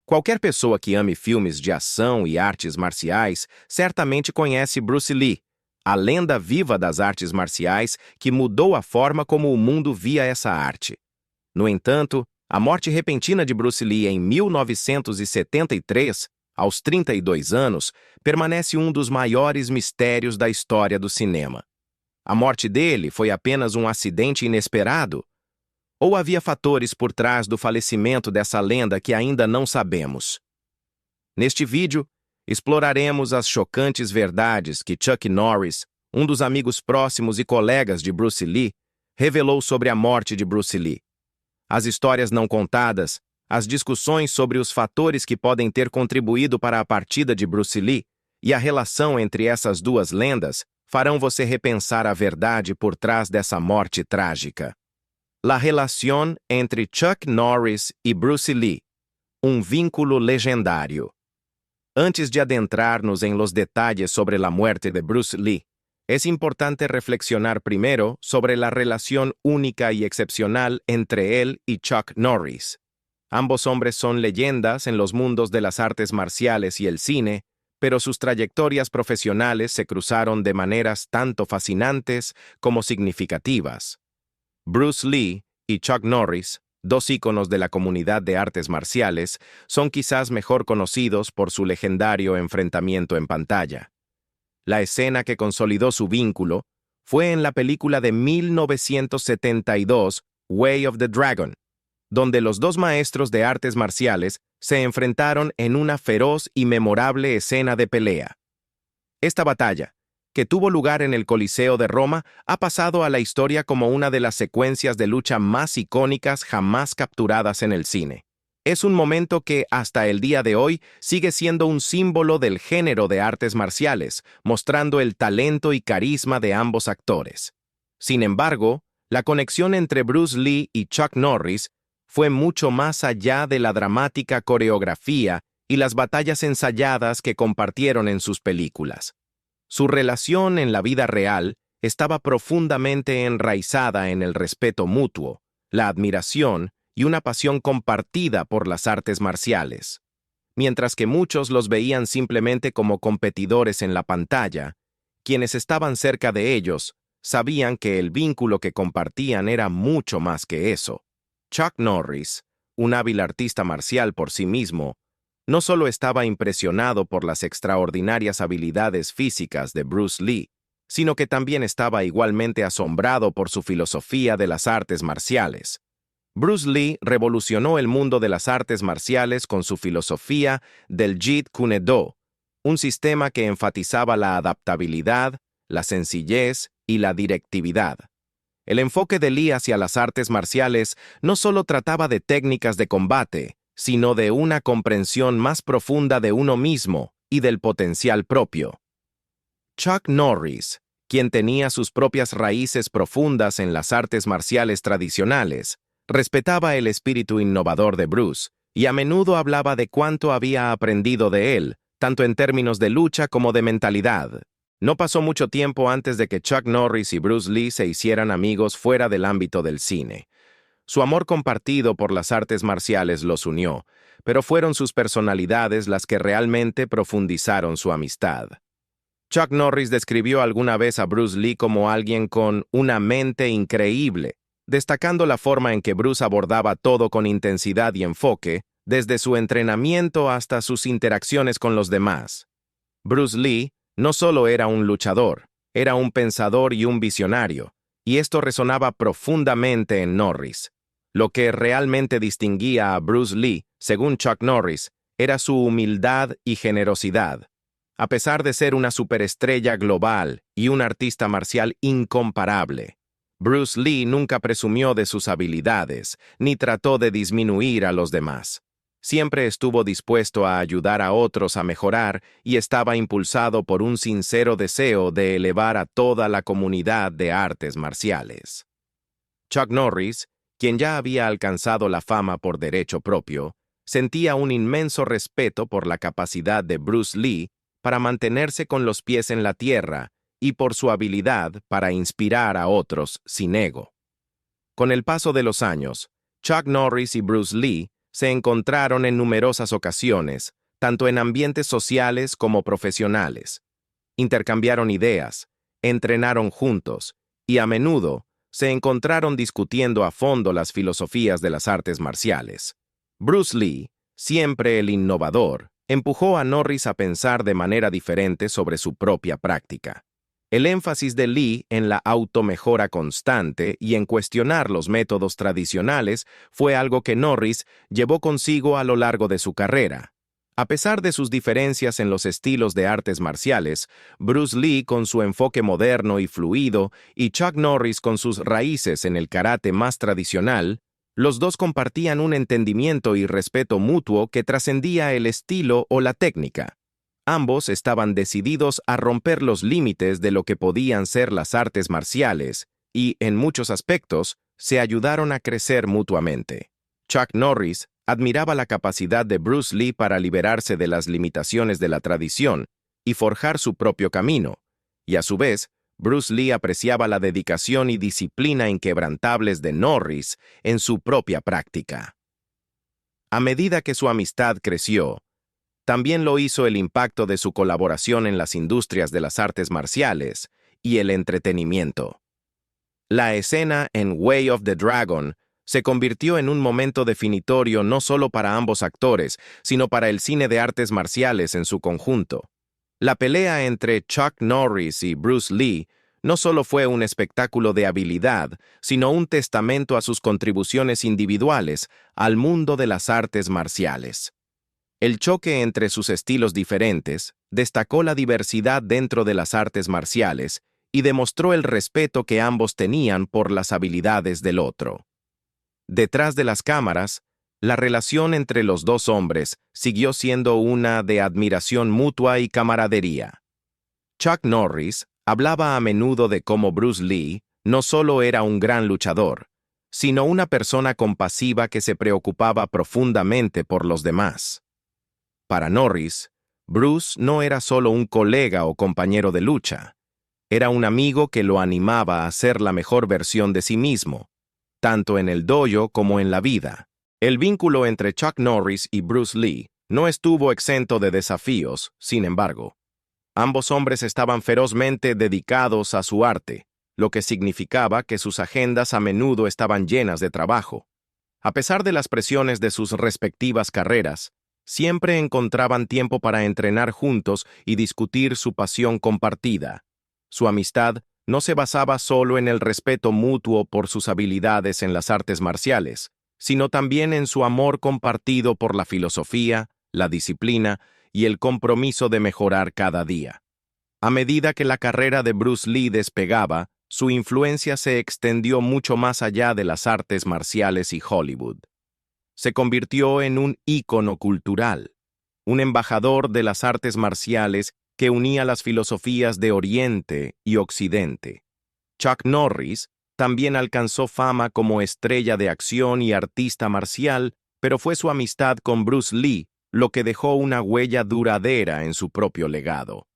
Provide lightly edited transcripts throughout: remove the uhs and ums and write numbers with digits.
Qualquer pessoa que ame filmes de ação e artes marciais certamente conhece Bruce Lee, a lenda viva das artes marciais que mudou a forma como o mundo via essa arte. No entanto, a morte repentina de Bruce Lee em 1973, aos 32 anos, permanece um dos maiores mistérios da história do cinema. A morte dele foi apenas um acidente inesperado? Ou havia fatores por trás do falecimento dessa lenda que ainda não sabemos? Neste vídeo, exploraremos as chocantes verdades que Chuck Norris, um dos amigos próximos e colegas de Bruce Lee, revelou sobre a morte de Bruce Lee. As histórias não contadas, as discussões sobre os fatores que podem ter contribuído para a partida de Bruce Lee e a relação entre essas duas lendas farão você repensar a verdade por trás dessa morte trágica. La relación entre Chuck Norris y Bruce Lee, un vínculo legendario. Antes de adentrarnos en los detalles sobre la muerte de Bruce Lee, es importante reflexionar primero sobre la relación única y excepcional entre él y Chuck Norris. Ambos hombres son leyendas en los mundos de las artes marciales y el cine, pero sus trayectorias profesionales se cruzaron de maneras tanto fascinantes como significativas. Bruce Lee y Chuck Norris, dos íconos de la comunidad de artes marciales, son quizás mejor conocidos por su legendario enfrentamiento en pantalla. La escena que consolidó su vínculo fue en la película de 1972, Way of the Dragon, donde los dos maestros de artes marciales se enfrentaron en una feroz y memorable escena de pelea. Esta batalla, que tuvo lugar en el Coliseo de Roma, ha pasado a la historia como una de las secuencias de lucha más icónicas jamás capturadas en el cine. Es un momento que, hasta el día de hoy, sigue siendo un símbolo del género de artes marciales, mostrando el talento y carisma de ambos actores. Sin embargo, la conexión entre Bruce Lee y Chuck Norris fue mucho más allá de la dramática coreografía y las batallas ensayadas que compartieron en sus películas. Su relación en la vida real estaba profundamente enraizada en el respeto mutuo, la admiración y una pasión compartida por las artes marciales. Mientras que muchos los veían simplemente como competidores en la pantalla, quienes estaban cerca de ellos sabían que el vínculo que compartían era mucho más que eso. Chuck Norris, un hábil artista marcial por sí mismo, no solo estaba impresionado por las extraordinarias habilidades físicas de Bruce Lee, sino que también estaba igualmente asombrado por su filosofía de las artes marciales. Bruce Lee revolucionó el mundo de las artes marciales con su filosofía del Jeet Kune Do, un sistema que enfatizaba la adaptabilidad, la sencillez y la directividad. El enfoque de Lee hacia las artes marciales no solo trataba de técnicas de combate, sino de una comprensión más profunda de uno mismo y del potencial propio. Chuck Norris, quien tenía sus propias raíces profundas en las artes marciales tradicionales, respetaba el espíritu innovador de Bruce y a menudo hablaba de cuánto había aprendido de él, tanto en términos de lucha como de mentalidad. No pasó mucho tiempo antes de que Chuck Norris y Bruce Lee se hicieran amigos fuera del ámbito del cine. Su amor compartido por las artes marciales los unió, pero fueron sus personalidades las que realmente profundizaron su amistad. Chuck Norris describió alguna vez a Bruce Lee como alguien con una mente increíble, destacando la forma en que Bruce abordaba todo con intensidad y enfoque, desde su entrenamiento hasta sus interacciones con los demás. Bruce Lee no solo era un luchador, era un pensador y un visionario, y esto resonaba profundamente en Norris. Lo que realmente distinguía a Bruce Lee, según Chuck Norris, era su humildad y generosidad. A pesar de ser una superestrella global y un artista marcial incomparable, Bruce Lee nunca presumió de sus habilidades, ni trató de disminuir a los demás. Siempre estuvo dispuesto a ayudar a otros a mejorar y estaba impulsado por un sincero deseo de elevar a toda la comunidad de artes marciales. Chuck Norris, quien ya había alcanzado la fama por derecho propio, sentía un inmenso respeto por la capacidad de Bruce Lee para mantenerse con los pies en la tierra y por su habilidad para inspirar a otros sin ego. Con el paso de los años, Chuck Norris y Bruce Lee se encontraron en numerosas ocasiones, tanto en ambientes sociales como profesionales. Intercambiaron ideas, entrenaron juntos, y a menudo se encontraron discutiendo a fondo las filosofías de las artes marciales. Bruce Lee, siempre el innovador, empujó a Norris a pensar de manera diferente sobre su propia práctica. El énfasis de Lee en la automejora constante y en cuestionar los métodos tradicionales fue algo que Norris llevó consigo a lo largo de su carrera. A pesar de sus diferencias en los estilos de artes marciales, Bruce Lee con su enfoque moderno y fluido y Chuck Norris con sus raíces en el karate más tradicional, los dos compartían un entendimiento y respeto mutuo que trascendía el estilo o la técnica. Ambos estaban decididos a romper los límites de lo que podían ser las artes marciales y, en muchos aspectos, se ayudaron a crecer mutuamente. Chuck Norris admiraba la capacidad de Bruce Lee para liberarse de las limitaciones de la tradición y forjar su propio camino, y a su vez, Bruce Lee apreciaba la dedicación y disciplina inquebrantables de Norris en su propia práctica. A medida que su amistad creció, también lo hizo el impacto de su colaboración en las industrias de las artes marciales y el entretenimiento. La escena en Way of the Dragon se convirtió en un momento definitorio no solo para ambos actores, sino para el cine de artes marciales en su conjunto. La pelea entre Chuck Norris y Bruce Lee no solo fue un espectáculo de habilidad, sino un testamento a sus contribuciones individuales al mundo de las artes marciales. El choque entre sus estilos diferentes destacó la diversidad dentro de las artes marciales y demostró el respeto que ambos tenían por las habilidades del otro. Detrás de las cámaras, la relación entre los dos hombres siguió siendo una de admiración mutua y camaradería. Chuck Norris hablaba a menudo de cómo Bruce Lee no solo era un gran luchador, sino una persona compasiva que se preocupaba profundamente por los demás. Para Norris, Bruce no era solo un colega o compañero de lucha, era un amigo que lo animaba a ser la mejor versión de sí mismo, tanto en el dojo como en la vida. El vínculo entre Chuck Norris y Bruce Lee no estuvo exento de desafíos, sin embargo. Ambos hombres estaban ferozmente dedicados a su arte, lo que significaba que sus agendas a menudo estaban llenas de trabajo. A pesar de las presiones de sus respectivas carreras, siempre encontraban tiempo para entrenar juntos y discutir su pasión compartida. Su amistad no se basaba solo en el respeto mutuo por sus habilidades en las artes marciales, sino también en su amor compartido por la filosofía, la disciplina y el compromiso de mejorar cada día. A medida que la carrera de Bruce Lee despegaba, su influencia se extendió mucho más allá de las artes marciales y Hollywood. Se convirtió en un ícono cultural, un embajador de las artes marciales que unía las filosofías de Oriente y Occidente. Chuck Norris también alcanzó fama como estrella de acción y artista marcial, pero fue su amistad con Bruce Lee lo que dejó una huella duradera en su propio legado.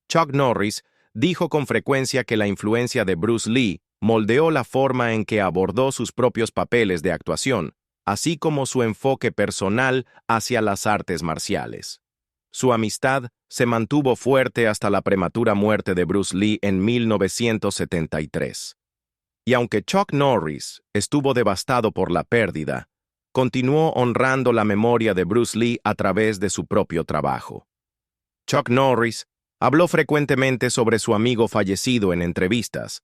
Chuck Norris dijo con frecuencia que la influencia de Bruce Lee moldeó la forma en que abordó sus propios papeles de actuación, así como su enfoque personal hacia las artes marciales. Su amistad se mantuvo fuerte hasta la prematura muerte de Bruce Lee en 1973. Y aunque Chuck Norris estuvo devastado por la pérdida, continuó honrando la memoria de Bruce Lee a través de su propio trabajo. Chuck Norris habló frecuentemente sobre su amigo fallecido en entrevistas,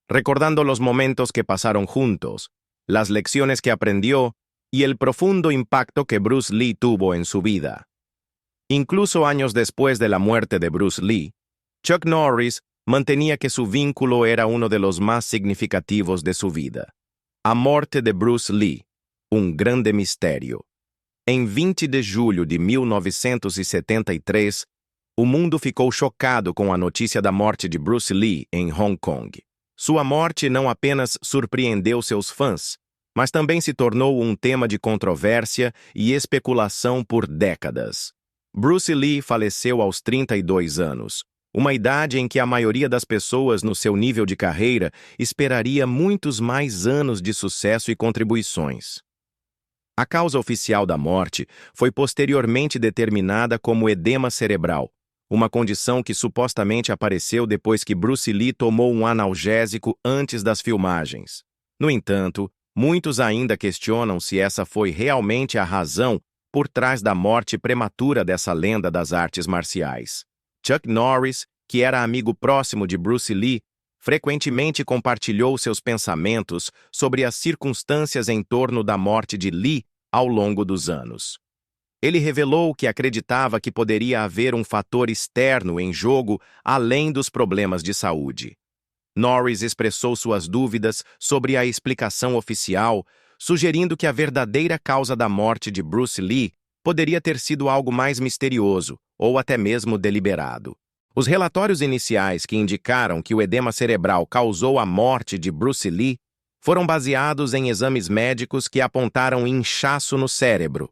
recordando los momentos que pasaron juntos, las lecciones que aprendió y el profundo impacto que Bruce Lee tuvo en su vida. Incluso años después de la muerte de Bruce Lee, Chuck Norris mantenía que su vínculo era uno de los más significativos de su vida. A morte de Bruce Lee, um grande mistério. Em 20 de julho de 1973, o mundo ficou chocado com a notícia da morte de Bruce Lee em Hong Kong. Sua morte não apenas surpreendeu seus fãs, mas também se tornou um tema de controvérsia e especulação por décadas. Bruce Lee faleceu aos 32 anos, uma idade em que a maioria das pessoas no seu nível de carreira esperaria muitos mais anos de sucesso e contribuições. A causa oficial da morte foi posteriormente determinada como edema cerebral, uma condição que supostamente apareceu depois que Bruce Lee tomou um analgésico antes das filmagens. No entanto, muitos ainda questionam se essa foi realmente a razão por trás da morte prematura dessa lenda das artes marciais. Chuck Norris, que era amigo próximo de Bruce Lee, frequentemente compartilhou seus pensamentos sobre as circunstâncias em torno da morte de Lee ao longo dos anos. Ele revelou que acreditava que poderia haver um fator externo em jogo além dos problemas de saúde. Norris expressou suas dúvidas sobre a explicação oficial, sugerindo que a verdadeira causa da morte de Bruce Lee poderia ter sido algo mais misterioso ou até mesmo deliberado. Os relatórios iniciais que indicaram que o edema cerebral causou a morte de Bruce Lee foram baseados em exames médicos que apontaram inchaço no cérebro.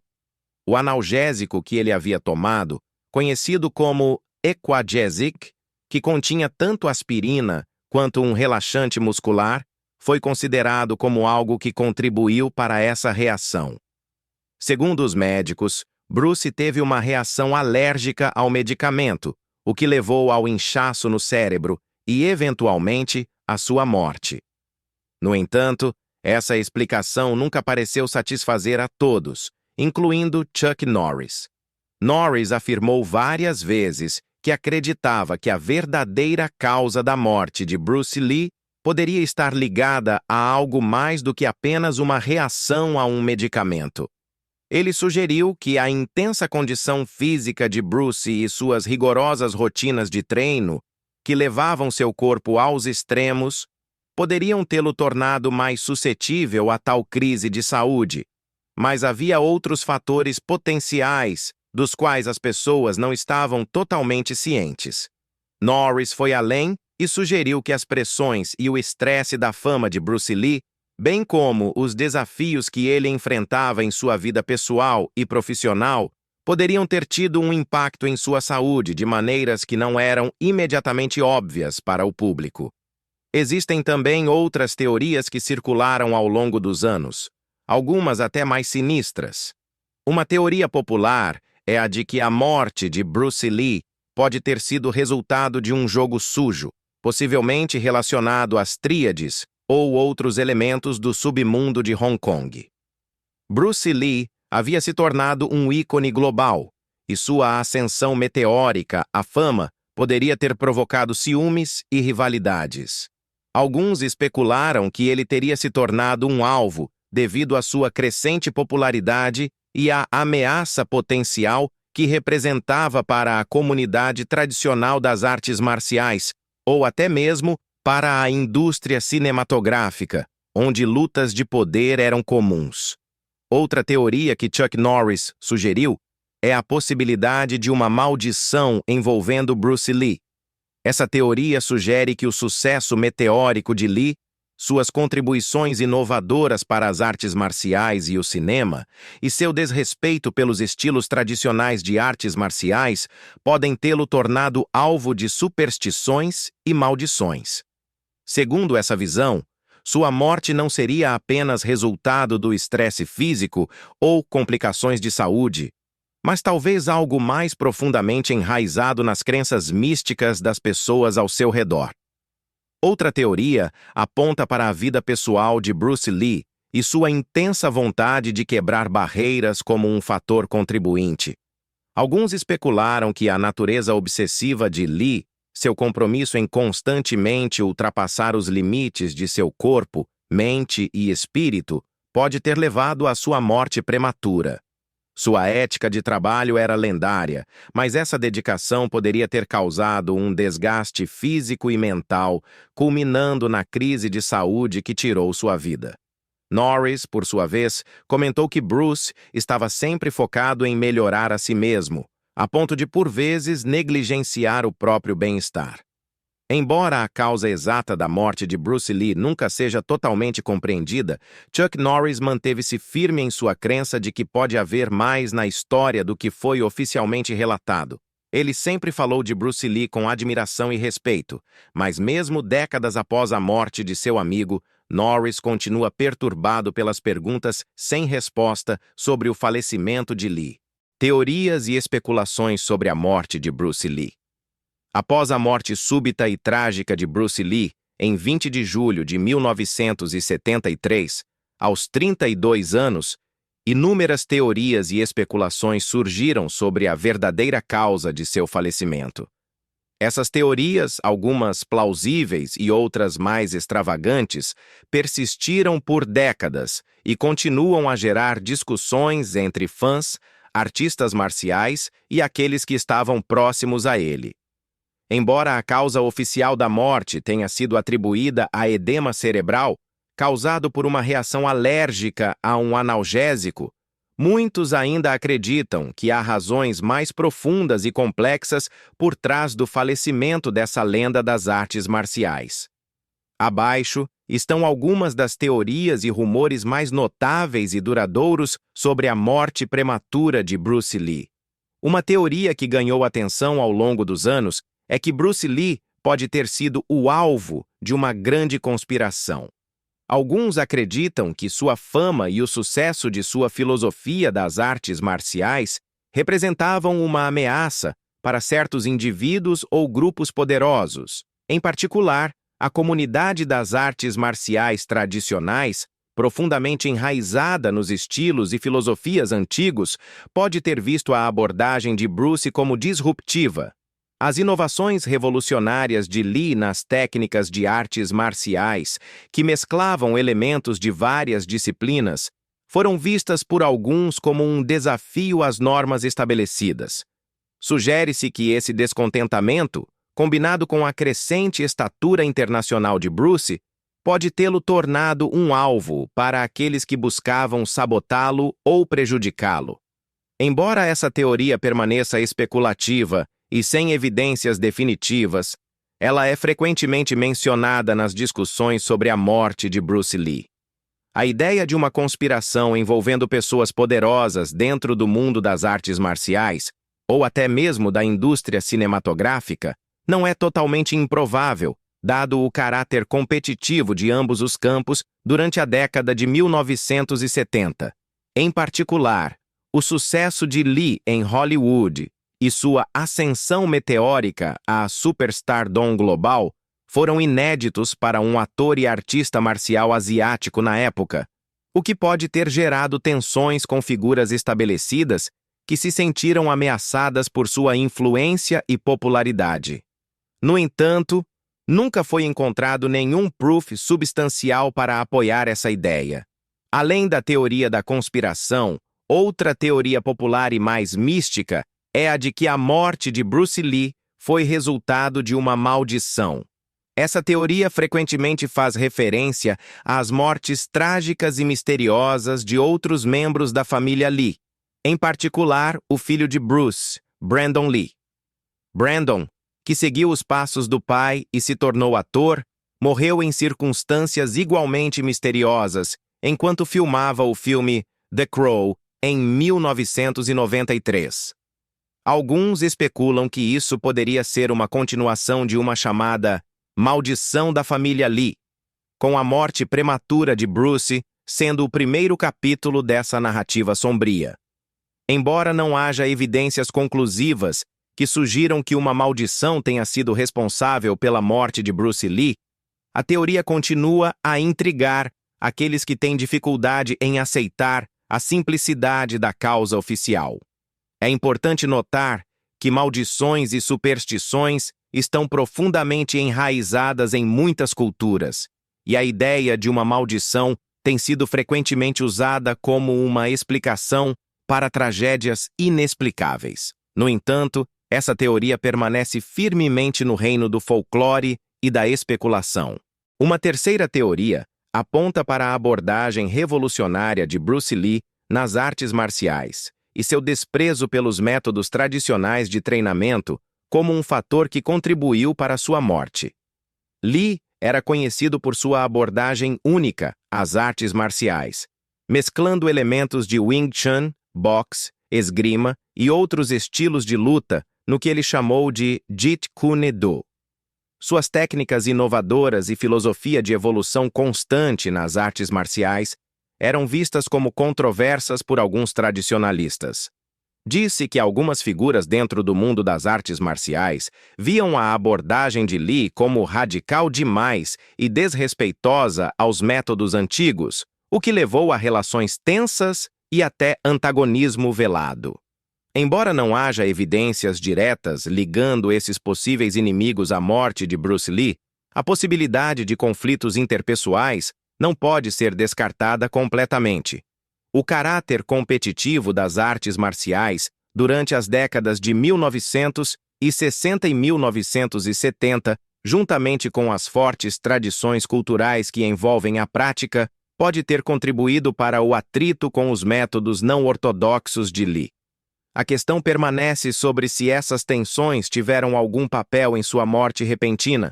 O analgésico que ele havia tomado, conhecido como Equagesic, que continha tanto aspirina quanto um relaxante muscular, foi considerado como algo que contribuiu para essa reação. Segundo os médicos, Bruce teve uma reação alérgica ao medicamento, o que levou ao inchaço no cérebro e, eventualmente, à sua morte. No entanto, essa explicação nunca pareceu satisfazer a todos, incluindo Chuck Norris. Norris afirmou várias vezes que acreditava que a verdadeira causa da morte de Bruce Lee poderia estar ligada a algo mais do que apenas uma reação a um medicamento. Ele sugeriu que a intensa condição física de Bruce e suas rigorosas rotinas de treino, que levavam seu corpo aos extremos, poderiam tê-lo tornado mais suscetível a tal crise de saúde. Mas havia outros fatores potenciais dos quais as pessoas não estavam totalmente cientes. Norris foi além e sugeriu que as pressões e o estresse da fama de Bruce Lee, bem como os desafios que ele enfrentava em sua vida pessoal e profissional, poderiam ter tido um impacto em sua saúde de maneiras que não eram imediatamente óbvias para o público. Existem também outras teorias que circularam ao longo dos anos, algumas até mais sinistras. Uma teoria popular é a de que a morte de Bruce Lee pode ter sido resultado de um jogo sujo, possivelmente relacionado às tríades ou outros elementos do submundo de Hong Kong. Bruce Lee havia se tornado um ícone global, e sua ascensão meteórica à fama poderia ter provocado ciúmes e rivalidades. Alguns especularam que ele teria se tornado um alvo devido à sua crescente popularidade e à ameaça potencial que representava para a comunidade tradicional das artes marciais, ou até mesmo para a indústria cinematográfica, onde lutas de poder eram comuns. Outra teoria que Chuck Norris sugeriu é a possibilidade de uma maldição envolvendo Bruce Lee. Essa teoria sugere que o sucesso meteórico de Lee, suas contribuições inovadoras para as artes marciais e o cinema, e seu desrespeito pelos estilos tradicionais de artes marciais podem tê-lo tornado alvo de superstições e maldições. Segundo essa visão, sua morte não seria apenas resultado do estresse físico ou complicações de saúde, mas talvez algo mais profundamente enraizado nas crenças místicas das pessoas ao seu redor. Outra teoria aponta para a vida pessoal de Bruce Lee e sua intensa vontade de quebrar barreiras como um fator contribuinte. Alguns especularam que a natureza obsessiva de Lee, seu compromisso em constantemente ultrapassar os limites de seu corpo, mente e espírito, pode ter levado à sua morte prematura. Sua ética de trabalho era lendária, mas essa dedicação poderia ter causado um desgaste físico e mental, culminando na crise de saúde que tirou sua vida. Norris, por sua vez, comentou que Bruce estava sempre focado em melhorar a si mesmo, a ponto de, por vezes, negligenciar o próprio bem-estar. Embora a causa exata da morte de Bruce Lee nunca seja totalmente compreendida, Chuck Norris manteve-se firme em sua crença de que pode haver mais na história do que foi oficialmente relatado. Ele sempre falou de Bruce Lee com admiração e respeito, mas mesmo décadas após a morte de seu amigo, Norris continua perturbado pelas perguntas sem resposta sobre o falecimento de Lee. Teorias e especulações sobre a morte de Bruce Lee. Após a morte súbita e trágica de Bruce Lee, em 20 de julho de 1973, aos 32 anos, inúmeras teorias e especulações surgiram sobre a verdadeira causa de seu falecimento. Essas teorias, algumas plausíveis e outras mais extravagantes, persistiram por décadas e continuam a gerar discussões entre fãs, artistas marciais e aqueles que estavam próximos a ele. Embora a causa oficial da morte tenha sido atribuída a edema cerebral, causado por uma reação alérgica a um analgésico, muitos ainda acreditam que há razões mais profundas e complexas por trás do falecimento dessa lenda das artes marciais. Abaixo estão algumas das teorias e rumores mais notáveis e duradouros sobre a morte prematura de Bruce Lee. Uma teoria que ganhou atenção ao longo dos anos é que Bruce Lee pode ter sido o alvo de uma grande conspiração. Alguns acreditam que sua fama e o sucesso de sua filosofia das artes marciais representavam uma ameaça para certos indivíduos ou grupos poderosos, em particular, a comunidade das artes marciais tradicionais, profundamente enraizada nos estilos e filosofias antigos, pode ter visto a abordagem de Bruce como disruptiva. As inovações revolucionárias de Lee nas técnicas de artes marciais, que mesclavam elementos de várias disciplinas, foram vistas por alguns como um desafio às normas estabelecidas. Sugere-se que esse descontentamento, combinado com a crescente estatura internacional de Bruce, pode tê-lo tornado um alvo para aqueles que buscavam sabotá-lo ou prejudicá-lo. Embora essa teoria permaneça especulativa e sem evidências definitivas, ela é frequentemente mencionada nas discussões sobre a morte de Bruce Lee. A ideia de uma conspiração envolvendo pessoas poderosas dentro do mundo das artes marciais, ou até mesmo da indústria cinematográfica, não é totalmente improvável, dado o caráter competitivo de ambos os campos durante a década de 1970. Em particular, o sucesso de Lee em Hollywood e sua ascensão meteórica à superstardom global foram inéditos para um ator e artista marcial asiático na época, o que pode ter gerado tensões com figuras estabelecidas que se sentiram ameaçadas por sua influência e popularidade. No entanto, nunca foi encontrado nenhum proof substancial para apoiar essa ideia. Além da teoria da conspiração, outra teoria popular e mais mística é a de que a morte de Bruce Lee foi resultado de uma maldição. Essa teoria frequentemente faz referência às mortes trágicas e misteriosas de outros membros da família Lee, em particular o filho de Bruce, Brandon Lee. Brandon, que seguiu os passos do pai e se tornou ator, morreu em circunstâncias igualmente misteriosas enquanto filmava o filme The Crow em 1993. Alguns especulam que isso poderia ser uma continuação de uma chamada Maldição da Família Lee, com a morte prematura de Bruce sendo o primeiro capítulo dessa narrativa sombria. Embora não haja evidências conclusivas que sugiram que uma maldição tenha sido responsável pela morte de Bruce Lee, a teoria continua a intrigar aqueles que têm dificuldade em aceitar a simplicidade da causa oficial. É importante notar que maldições e superstições estão profundamente enraizadas em muitas culturas, e a ideia de uma maldição tem sido frequentemente usada como uma explicação para tragédias inexplicáveis. No entanto, essa teoria permanece firmemente no reino do folclore e da especulação. Uma terceira teoria aponta para a abordagem revolucionária de Bruce Lee nas artes marciais e seu desprezo pelos métodos tradicionais de treinamento como um fator que contribuiu para sua morte. Lee era conhecido por sua abordagem única às artes marciais, mesclando elementos de Wing Chun, boxe, esgrima e outros estilos de luta no que ele chamou de Jeet Kune Do. Suas técnicas inovadoras e filosofia de evolução constante nas artes marciais eram vistas como controversas por alguns tradicionalistas. Disse que algumas figuras dentro do mundo das artes marciais viam a abordagem de Lee como radical demais e desrespeitosa aos métodos antigos, o que levou a relações tensas e até antagonismo velado. Embora não haja evidências diretas ligando esses possíveis inimigos à morte de Bruce Lee, a possibilidade de conflitos interpessoais não pode ser descartada completamente. O caráter competitivo das artes marciais durante as décadas de 1960 e 1970, juntamente com as fortes tradições culturais que envolvem a prática, pode ter contribuído para o atrito com os métodos não ortodoxos de Lee. A questão permanece sobre se essas tensões tiveram algum papel em sua morte repentina,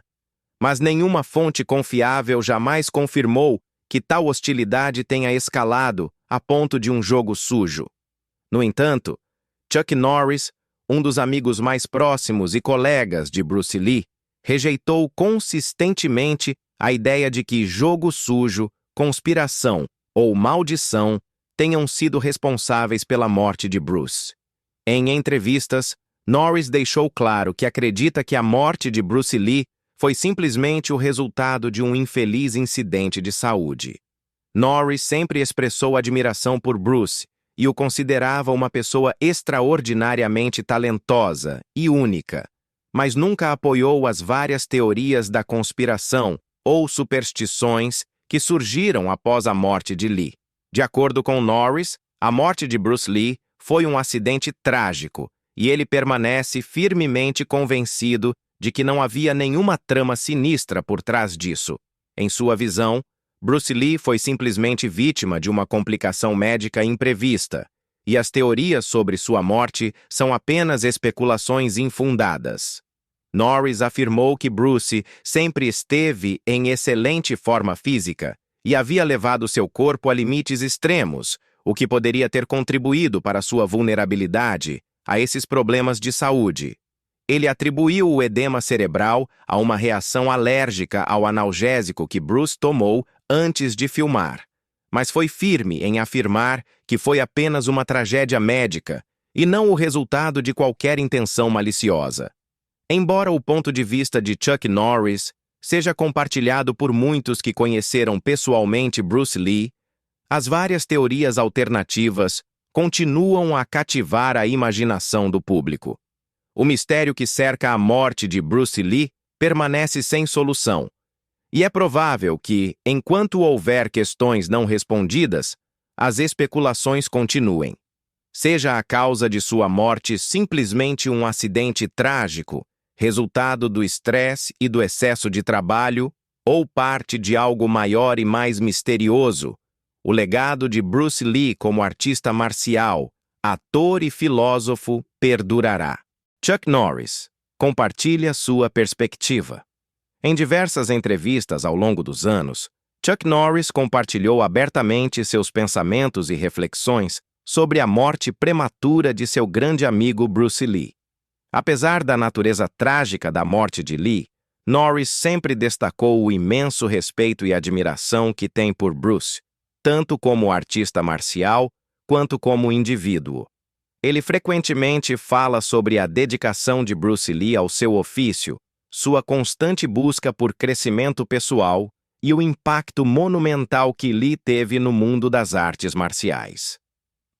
mas nenhuma fonte confiável jamais confirmou que tal hostilidade tenha escalado a ponto de um jogo sujo. No entanto, Chuck Norris, um dos amigos mais próximos e colegas de Bruce Lee, rejeitou consistentemente a ideia de que jogo sujo, conspiração ou maldição tenham sido responsáveis pela morte de Bruce. Em entrevistas, Norris deixou claro que acredita que a morte de Bruce Lee foi simplesmente o resultado de um infeliz incidente de saúde. Norris sempre expressou admiração por Bruce e o considerava uma pessoa extraordinariamente talentosa e única, mas nunca apoiou as várias teorias da conspiração ou superstições que surgiram após a morte de Lee. De acordo com Norris, a morte de Bruce Lee foi um acidente trágico e ele permanece firmemente convencido de que não havia nenhuma trama sinistra por trás disso. Em sua visão, Bruce Lee foi simplesmente vítima de uma complicação médica imprevista, e as teorias sobre sua morte são apenas especulações infundadas. Norris afirmou que Bruce sempre esteve em excelente forma física e havia levado seu corpo a limites extremos, o que poderia ter contribuído para sua vulnerabilidade a esses problemas de saúde. Ele atribuiu o edema cerebral a uma reação alérgica ao analgésico que Bruce tomou antes de filmar, mas foi firme em afirmar que foi apenas uma tragédia médica e não o resultado de qualquer intenção maliciosa. Embora o ponto de vista de Chuck Norris seja compartilhado por muitos que conheceram pessoalmente Bruce Lee, as várias teorias alternativas continuam a cativar a imaginação do público. O mistério que cerca a morte de Bruce Lee permanece sem solução, e é provável que, enquanto houver questões não respondidas, as especulações continuem. Seja a causa de sua morte simplesmente um acidente trágico, resultado do estresse e do excesso de trabalho, ou parte de algo maior e mais misterioso, o legado de Bruce Lee como artista marcial, ator e filósofo perdurará. Chuck Norris compartilha sua perspectiva. Em diversas entrevistas ao longo dos anos, Chuck Norris compartilhou abertamente seus pensamentos e reflexões sobre a morte prematura de seu grande amigo Bruce Lee. Apesar da natureza trágica da morte de Lee, Norris sempre destacou o imenso respeito e admiração que tem por Bruce, tanto como artista marcial quanto como indivíduo. Ele frequentemente fala sobre a dedicação de Bruce Lee ao seu ofício, sua constante busca por crescimento pessoal e o impacto monumental que Lee teve no mundo das artes marciais.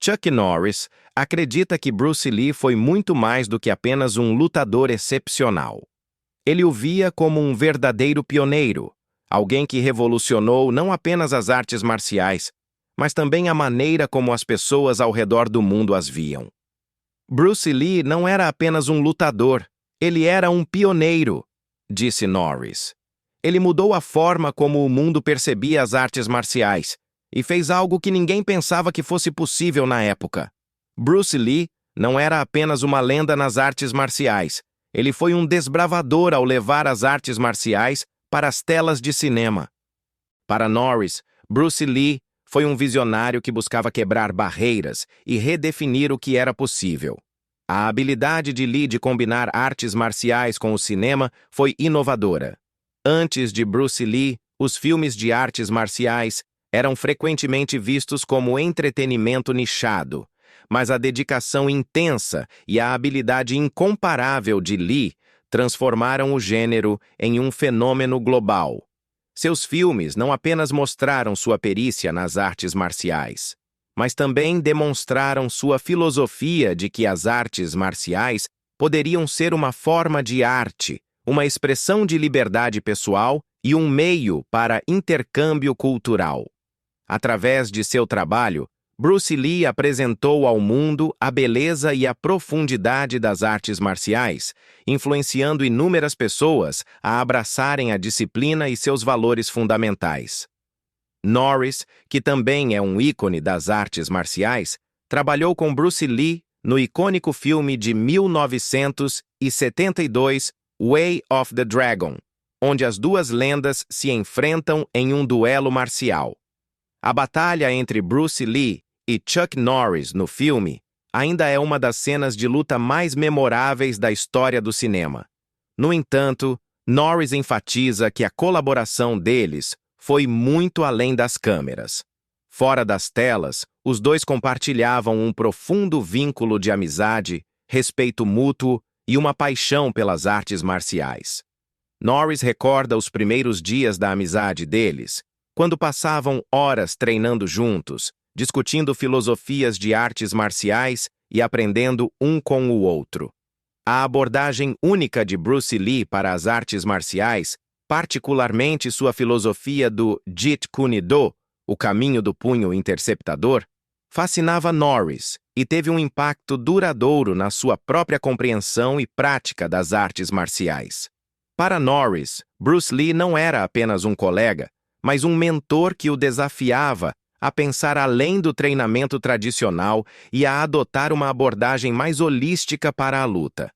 Chuck Norris acredita que Bruce Lee foi muito mais do que apenas um lutador excepcional. Ele o via como um verdadeiro pioneiro, alguém que revolucionou não apenas as artes marciais, mas também a maneira como as pessoas ao redor do mundo as viam. Bruce Lee não era apenas um lutador, ele era um pioneiro, disse Norris. Ele mudou a forma como o mundo percebia as artes marciais e fez algo que ninguém pensava que fosse possível na época. Bruce Lee não era apenas uma lenda nas artes marciais, ele foi um desbravador ao levar as artes marciais para as telas de cinema. Para Norris, Bruce Lee foi um visionário que buscava quebrar barreiras e redefinir o que era possível. A habilidade de Lee de combinar artes marciais com o cinema foi inovadora. Antes de Bruce Lee, os filmes de artes marciais eram frequentemente vistos como entretenimento nichado, mas a dedicação intensa e a habilidade incomparável de Lee transformaram o gênero em um fenômeno global. Seus filmes não apenas mostraram sua perícia nas artes marciais, mas também demonstraram sua filosofia de que as artes marciais poderiam ser uma forma de arte, uma expressão de liberdade pessoal e um meio para intercâmbio cultural. Através de seu trabalho, Bruce Lee apresentou ao mundo a beleza e a profundidade das artes marciais, influenciando inúmeras pessoas a abraçarem a disciplina e seus valores fundamentais. Norris, que também é um ícone das artes marciais, trabalhou com Bruce Lee no icônico filme de 1972, Way of the Dragon, onde as duas lendas se enfrentam em um duelo marcial. A batalha entre Bruce Lee e Chuck Norris no filme ainda é uma das cenas de luta mais memoráveis da história do cinema. No entanto, Norris enfatiza que a colaboração deles foi muito além das câmeras. Fora das telas, os dois compartilhavam um profundo vínculo de amizade, respeito mútuo e uma paixão pelas artes marciais. Norris recorda os primeiros dias da amizade deles, quando passavam horas treinando juntos, discutindo filosofias de artes marciais e aprendendo um com o outro. A abordagem única de Bruce Lee para as artes marciais, particularmente sua filosofia do Jeet Kune Do, o caminho do punho interceptador, fascinava Norris e teve um impacto duradouro na sua própria compreensão e prática das artes marciais. Para Norris, Bruce Lee não era apenas um colega, mas um mentor que o desafiava a pensar além do treinamento tradicional e a adotar uma abordagem mais holística para a luta.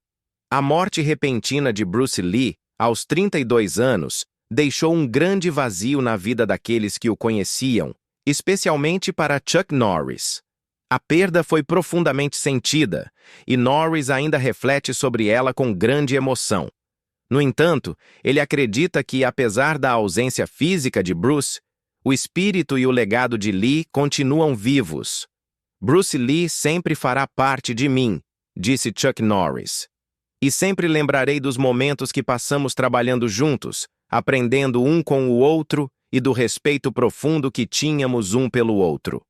A morte repentina de Bruce Lee, aos 32 anos, deixou um grande vazio na vida daqueles que o conheciam, especialmente para Chuck Norris. A perda foi profundamente sentida, e Norris ainda reflete sobre ela com grande emoção. No entanto, ele acredita que, apesar da ausência física de Bruce, o espírito e o legado de Lee continuam vivos. Bruce Lee sempre fará parte de mim, disse Chuck Norris. E sempre lembrarei dos momentos que passamos trabalhando juntos, aprendendo um com o outro e do respeito profundo que tínhamos um pelo outro.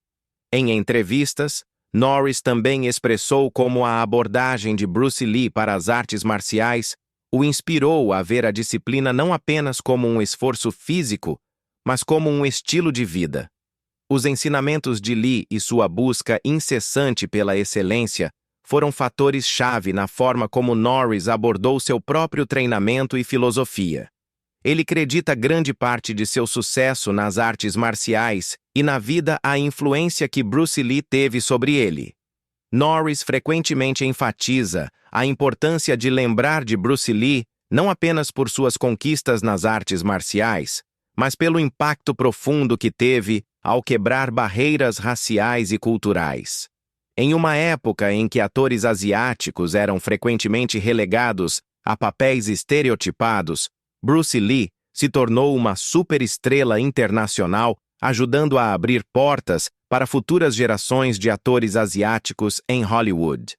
Em entrevistas, Norris também expressou como a abordagem de Bruce Lee para as artes marciais o inspirou a ver a disciplina não apenas como um esforço físico, mas como um estilo de vida. Os ensinamentos de Lee e sua busca incessante pela excelência foram fatores-chave na forma como Norris abordou seu próprio treinamento e filosofia. Ele acredita grande parte de seu sucesso nas artes marciais e na vida a influência que Bruce Lee teve sobre ele. Norris frequentemente enfatiza a importância de lembrar de Bruce Lee não apenas por suas conquistas nas artes marciais, mas pelo impacto profundo que teve ao quebrar barreiras raciais e culturais. Em uma época em que atores asiáticos eram frequentemente relegados a papéis estereotipados, Bruce Lee se tornou uma superestrela internacional, ajudando a abrir portas para futuras gerações de atores asiáticos em Hollywood.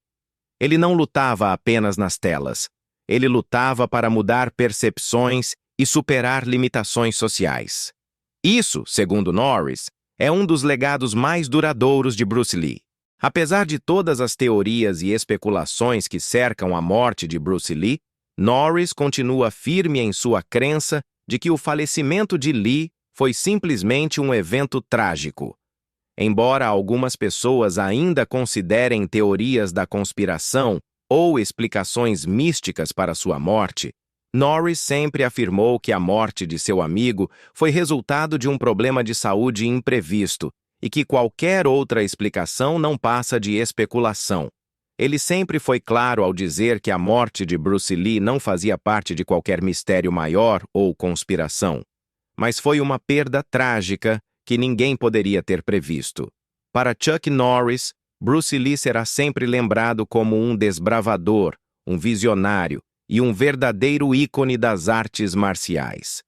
Ele não lutava apenas nas telas. Ele lutava para mudar percepções e superar limitações sociais. Isso, segundo Norris, é um dos legados mais duradouros de Bruce Lee. Apesar de todas as teorias e especulações que cercam a morte de Bruce Lee, Norris continua firme em sua crença de que o falecimento de Lee foi simplesmente um evento trágico. Embora algumas pessoas ainda considerem teorias da conspiração ou explicações místicas para sua morte, Norris sempre afirmou que a morte de seu amigo foi resultado de um problema de saúde imprevisto e que qualquer outra explicação não passa de especulação. Ele sempre foi claro ao dizer que a morte de Bruce Lee não fazia parte de qualquer mistério maior ou conspiração, mas foi uma perda trágica que ninguém poderia ter previsto. Para Chuck Norris, Bruce Lee será sempre lembrado como um desbravador, um visionário e um verdadeiro ícone das artes marciais.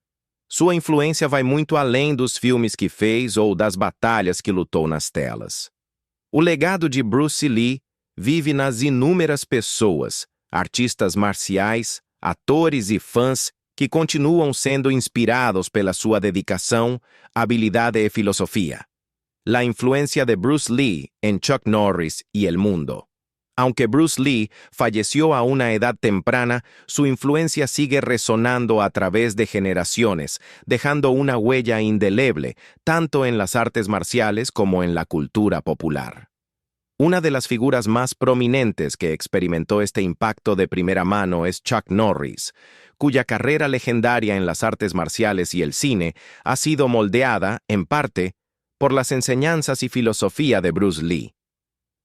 Sua influência vai muito além dos filmes que fez ou das batalhas que lutou nas telas. O legado de Bruce Lee vive nas inúmeras pessoas, artistas marciais, atores e fãs que continuam sendo inspirados pela sua dedicação, habilidade e filosofia. La influencia de Bruce Lee en Chuck Norris y el mundo. Aunque Bruce Lee falleció a una edad temprana, su influencia sigue resonando a través de generaciones, dejando una huella indeleble, tanto en las artes marciales como en la cultura popular. Una de las figuras más prominentes que experimentó este impacto de primera mano es Chuck Norris, cuya carrera legendaria en las artes marciales y el cine ha sido moldeada, en parte, por las enseñanzas y filosofía de Bruce Lee.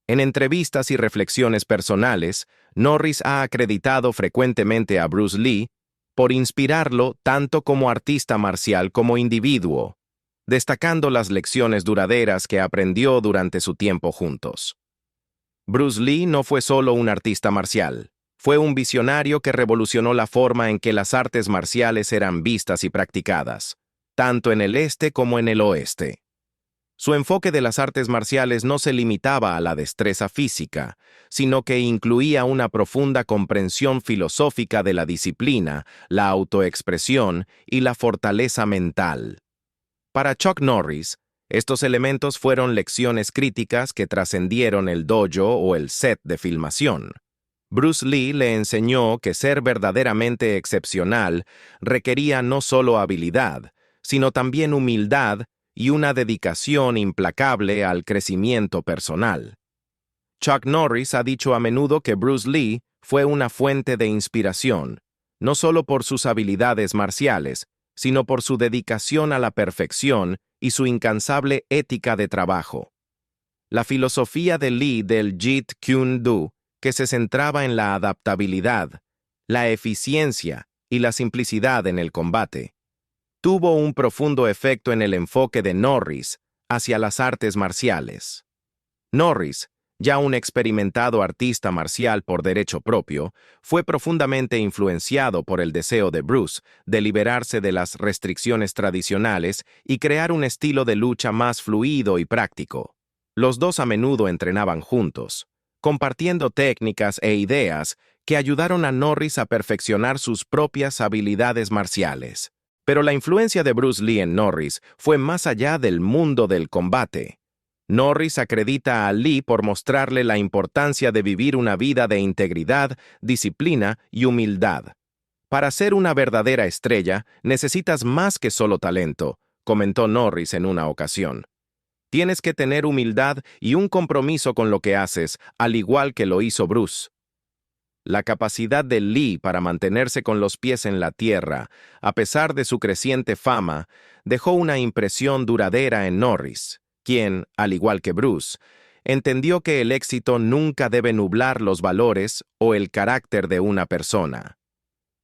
En entrevistas y reflexiones personales, Norris ha acreditado frecuentemente a Bruce Lee por inspirarlo tanto como artista marcial como individuo, destacando las lecciones duraderas que aprendió durante su tiempo juntos. Bruce Lee no fue solo un artista marcial, fue un visionario que revolucionó la forma en que las artes marciales eran vistas y practicadas, tanto en el este como en el oeste. Su enfoque de las artes marciales no se limitaba a la destreza física, sino que incluía una profunda comprensión filosófica de la disciplina, la autoexpresión y la fortaleza mental. Para Chuck Norris, estos elementos fueron lecciones críticas que trascendieron el dojo o el set de filmación. Bruce Lee le enseñó que ser verdaderamente excepcional requería no solo habilidad, sino también humildad y una dedicación implacable al crecimiento personal. Chuck Norris ha dicho a menudo que Bruce Lee fue una fuente de inspiración, no solo por sus habilidades marciales, sino por su dedicación a la perfección y su incansable ética de trabajo. La filosofía de Lee del Jeet Kune Do, que se centraba en la adaptabilidad, la eficiencia y la simplicidad en el combate, tuvo un profundo efecto en el enfoque de Norris hacia las artes marciales. Norris, ya un experimentado artista marcial por derecho propio, fue profundamente influenciado por el deseo de Bruce de liberarse de las restricciones tradicionales y crear un estilo de lucha más fluido y práctico. Los dos a menudo entrenaban juntos, compartiendo técnicas e ideas que ayudaron a Norris a perfeccionar sus propias habilidades marciales. Pero la influencia de Bruce Lee en Norris fue más allá del mundo del combate. Norris acredita a Lee por mostrarle la importancia de vivir una vida de integridad, disciplina y humildad. Para ser una verdadera estrella, necesitas más que solo talento, comentó Norris en una ocasión. Tienes que tener humildad y un compromiso con lo que haces, al igual que lo hizo Bruce. La capacidad de Lee para mantenerse con los pies en la tierra, a pesar de su creciente fama, dejó una impresión duradera en Norris, quien, al igual que Bruce, entendió que el éxito nunca debe nublar los valores o el carácter de una persona.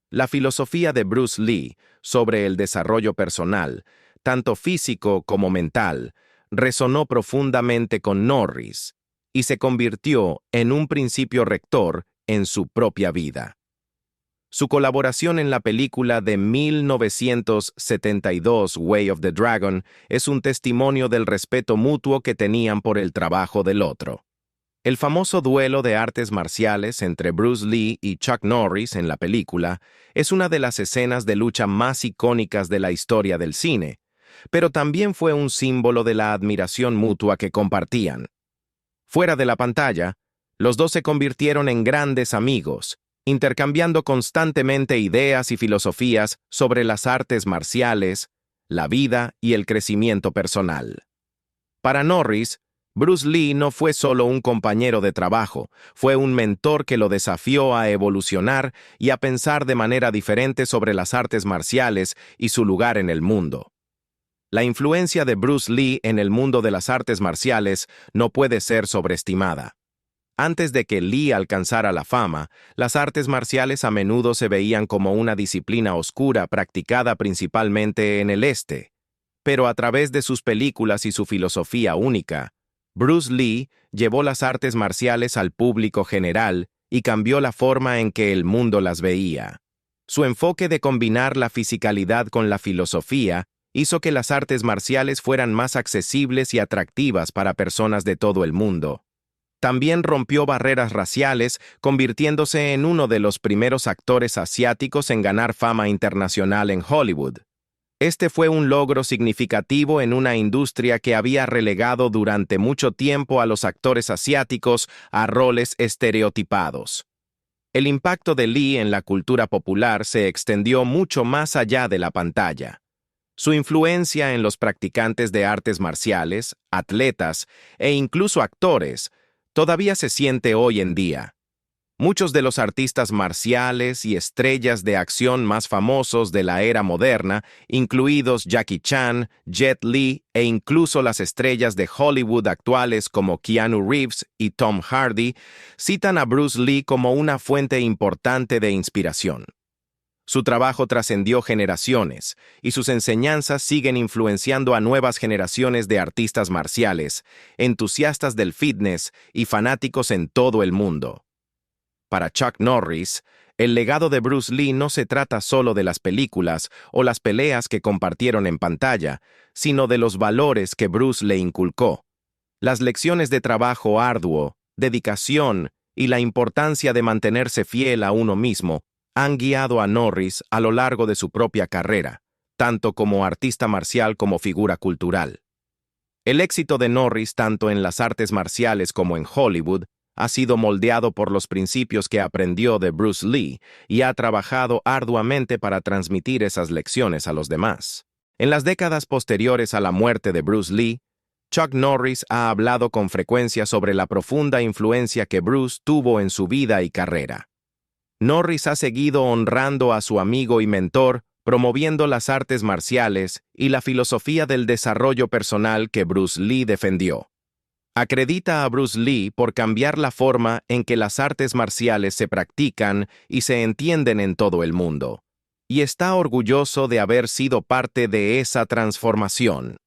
La filosofía de Bruce Lee sobre el desarrollo personal, tanto físico como mental, resonó profundamente con Norris y se convirtió en un principio rector en su propia vida. Su colaboración en la película de 1972 Way of the Dragon es un testimonio del respeto mutuo que tenían por el trabajo del otro. El famoso duelo de artes marciales entre Bruce Lee y Chuck Norris en la película es una de las escenas de lucha más icónicas de la historia del cine, pero también fue un símbolo de la admiración mutua que compartían. Fuera de la pantalla, los dos se convirtieron en grandes amigos, intercambiando constantemente ideas y filosofías sobre las artes marciales, la vida y el crecimiento personal. Para Norris, Bruce Lee no fue solo un compañero de trabajo, fue un mentor que lo desafió a evolucionar y a pensar de manera diferente sobre las artes marciales y su lugar en el mundo. La influencia de Bruce Lee en el mundo de las artes marciales no puede ser sobreestimada. Antes de que Lee alcanzara la fama, las artes marciales a menudo se veían como una disciplina oscura practicada principalmente en el este. Pero a través de sus películas y su filosofía única, Bruce Lee llevó las artes marciales al público general y cambió la forma en que el mundo las veía. Su enfoque de combinar la fisicalidad con la filosofía hizo que las artes marciales fueran más accesibles y atractivas para personas de todo el mundo. También rompió barreras raciales, convirtiéndose en uno de los primeros actores asiáticos en ganar fama internacional en Hollywood. Este fue un logro significativo en una industria que había relegado durante mucho tiempo a los actores asiáticos a roles estereotipados. El impacto de Lee en la cultura popular se extendió mucho más allá de la pantalla. Su influencia en los practicantes de artes marciales, atletas e incluso actores todavía se siente hoy en día. Muchos de los artistas marciales y estrellas de acción más famosos de la era moderna, incluidos Jackie Chan, Jet Li e incluso las estrellas de Hollywood actuales como Keanu Reeves y Tom Hardy, citan a Bruce Lee como una fuente importante de inspiración. Su trabajo trascendió generaciones, y sus enseñanzas siguen influenciando a nuevas generaciones de artistas marciales, entusiastas del fitness y fanáticos en todo el mundo. Para Chuck Norris, el legado de Bruce Lee no se trata solo de las películas o las peleas que compartieron en pantalla, sino de los valores que Bruce le inculcó. Las lecciones de trabajo arduo, dedicación y la importancia de mantenerse fiel a uno mismo han guiado a Norris a lo largo de su propia carrera, tanto como artista marcial como figura cultural. El éxito de Norris, tanto en las artes marciales como en Hollywood, ha sido moldeado por los principios que aprendió de Bruce Lee y ha trabajado arduamente para transmitir esas lecciones a los demás. En las décadas posteriores a la muerte de Bruce Lee, Chuck Norris ha hablado con frecuencia sobre la profunda influencia que Bruce tuvo en su vida y carrera. Norris ha seguido honrando a su amigo y mentor, promoviendo las artes marciales y la filosofía del desarrollo personal que Bruce Lee defendió. Acredita a Bruce Lee por cambiar la forma en que las artes marciales se practican y se entienden en todo el mundo, y está orgulloso de haber sido parte de esa transformación.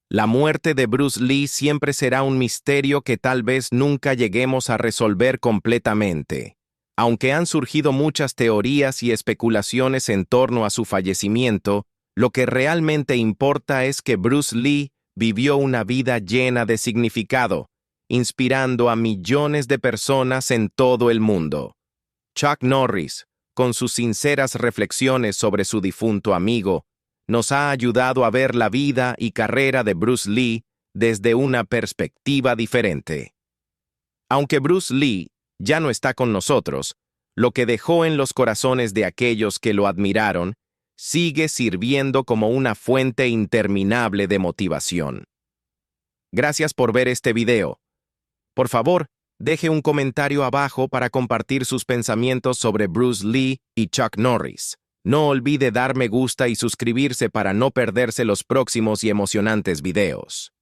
La muerte de Bruce Lee siempre será un misterio que tal vez nunca lleguemos a resolver completamente. Aunque han surgido muchas teorías y especulaciones en torno a su fallecimiento, lo que realmente importa es que Bruce Lee vivió una vida llena de significado, inspirando a millones de personas en todo el mundo. Chuck Norris, con sus sinceras reflexiones sobre su difunto amigo, nos ha ayudado a ver la vida y carrera de Bruce Lee desde una perspectiva diferente. Aunque Bruce Lee ya no está con nosotros, lo que dejó en los corazones de aquellos que lo admiraron sigue sirviendo como una fuente interminable de motivación. Gracias por ver este video. Por favor, deje un comentario abajo para compartir sus pensamientos sobre Bruce Lee y Chuck Norris. No olvide dar me gusta y suscribirse para no perderse los próximos y emocionantes videos.